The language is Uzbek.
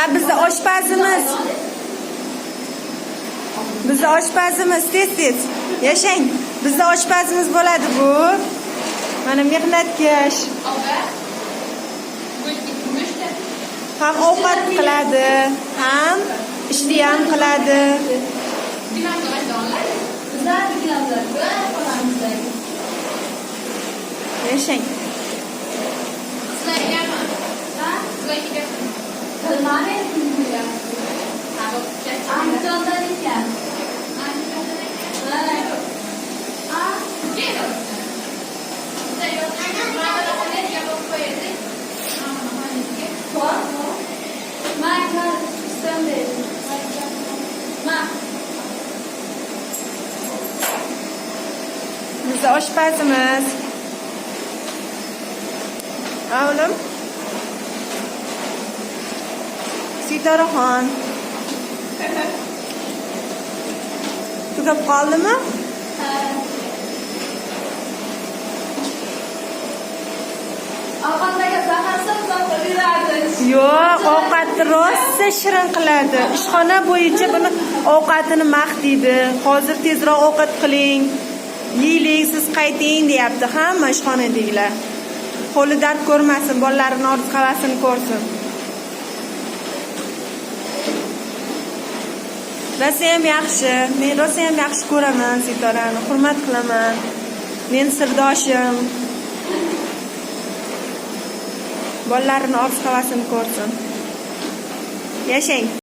Ha, bizni oshpazimiz. Bizni oshpazimiz tez. Yashang. Bizni oshpazimiz bo'ladi bu. Mana mehnatkash. Ham ovqat qiladi, ham ishni ham qiladi. Yashang. Bizni oshpazimiz. Oğlum. Sitoraxon. Tugab qoldimi? Yo'q, ovqatni rosa shirin qiladi. Ishxona bo'yicha buni ovqatini maqtaydi. Hozir tezroq ovqat qiling. Yeylik, siz qayting deyapti hamma ishxonadagilar. Qo'li dard ko'rmasin, bolalarning orzu havasini ko'rsin. Rosa ham yaxshi. Men rosa ham yaxshi ko'raman Sitorani, hurmat qilaman. Men sirdoshim. Bolalarning orzu havasini ko'rsin. Yashang.